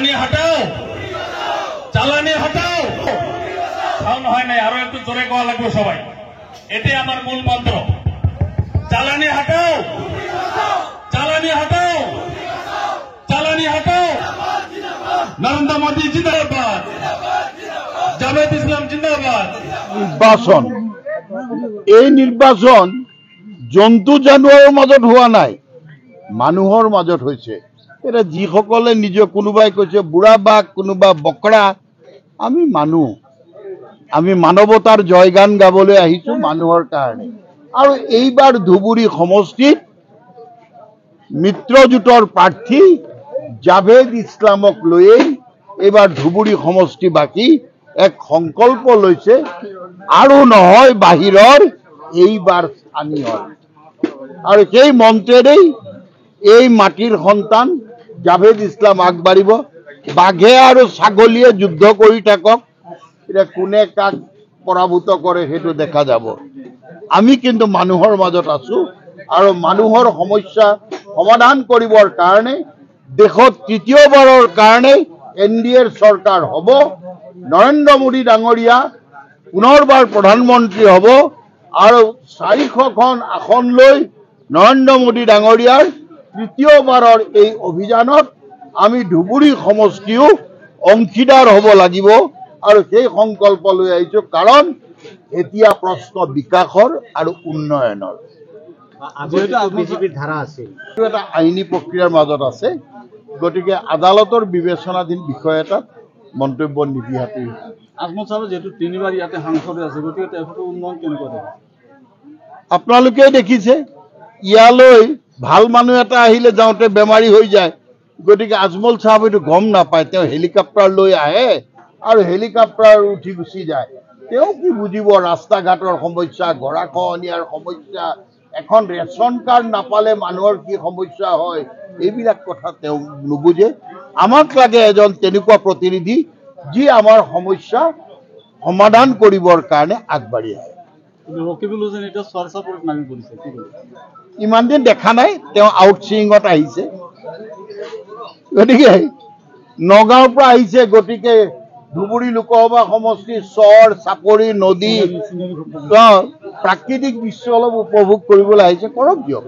চালানি হাটাও, চালানি হাটাও। সাউন্ড হয় নাই, আরো একটু জোরে কোয়া লাগবে সবাই। এটাই আমার মূল মন্ত্র। চালানি হাটাও, চালানি হাটাও, চালানি হাটাও। নরেন্দ্র মোদী জিন্দাবাদ, জাভেদ ইসলাম জিন্দাবাদ। নির্বাচন, এই নিৰ্বাচন জন্তু জানুৱাৰৰ মাজত হোৱা নাই, মানুহৰ মাজত হৈছে। এতিয়া যিসকলে নিজে কোনোবাই কৈছে বুঢ়া বাঘ, কোনোবা বকৰা, আমি মানুহ, আমি মানৱতাৰ জয়গান গাবলৈ আহিছোঁ মানুহৰ কাৰণে। আৰু এইবাৰ ধুবুৰী সমষ্টিত মিত্ৰজোঁটৰ প্ৰাৰ্থী জাভেদ ইছলামক লৈয়েই এইবাৰ ধুবুৰী সমষ্টিবাসী এক সংকল্প লৈছে, আৰু নহয় বাহিৰৰ, এইবাৰ স্থানীয়। আৰু সেই মন্ত্ৰেৰেই এই মাটিৰ সন্তান জাভেদ ইছলাম আগবাঢ়িব। বাঘে আৰু ছাগলীয়ে যুদ্ধ কৰি থাকক, এতিয়া কোনে কাক পৰাভূত কৰে সেইটো দেখা যাব। আমি কিন্তু মানুহৰ মাজত আছো, আৰু মানুহৰ সমস্যা সমাধান কৰিবৰ কাৰণে দেশত তৃতীয়বাৰৰ কাৰণে NDAৰ চৰকাৰ হ'ব। নৰেন্দ্ৰ মোদী ডাঙৰীয়া পুনৰবাৰ প্ৰধানমন্ত্ৰী হ'ব, আৰু 400খন আসন লৈ নৰেন্দ্ৰ মোদী ডাঙৰীয়াৰ তৃতীয়বাৰৰ এই অভিযানত আমি ধুবুৰী সমষ্টিও অংশীদাৰ হ'ব লাগিব। আৰু সেই সংকল্প লৈ আহিছোঁ, কাৰণ এতিয়া প্ৰশ্ন বিকাশৰ আৰু উন্নয়নৰ। এটা আইনী প্ৰক্ৰিয়াৰ মাজত আছে, গতিকে আদালতৰ বিবেচনাধীন বিষয় এটাত মন্তব্য নিদিয়াটো। আজমল চাহাব যেহেতু 3বাৰ ইয়াতে সাংসদ আছে, গতিকে তেখেতৰ উন্নয়ন কেনেকুৱা থাকে? আপোনালোকে দেখিছে, ইয়ালৈ ভাল মানুহ এটা আহিলে যাওঁতে বেমাৰী হৈ যায়, গতিকে আজমল চাহাব এইটো গম নাপায়। তেওঁ হেলিকপ্টাৰ লৈ আহে আৰু হেলিকপ্টাৰ উঠি গুচি যায়। তেওঁ কি বুজিব ৰাস্তা ঘাটৰ সমস্যা, গৰাখহনীয়াৰ সমস্যা, এখন ৰেচন কাৰ্ড নাপালে মানুহৰ কি সমস্যা হয়, এইবিলাক কথা তেওঁ নুবুজে। আমাক লাগে এজন তেনেকুৱা প্ৰতিনিধি যি আমাৰ সমস্যা সমাধান কৰিবৰ কাৰণে আগবাঢ়ি আহে। ৰকিবুল হুছেইন এতিয়া চৰ্চাপুৰত নামি পৰিছে, ইমান দিন দেখা নাই, তেওঁ আউটচিঙত আহিছে, গতিকে নগাঁৱৰ পৰা আহিছে। গতিকে ধুবুৰী লোকসভা সমষ্টিৰ চৰ চাপৰি নদী প্ৰাকৃতিক দৃশ্য অলপ উপভোগ কৰিবলৈ আহিছে, কৰক দিয়ক।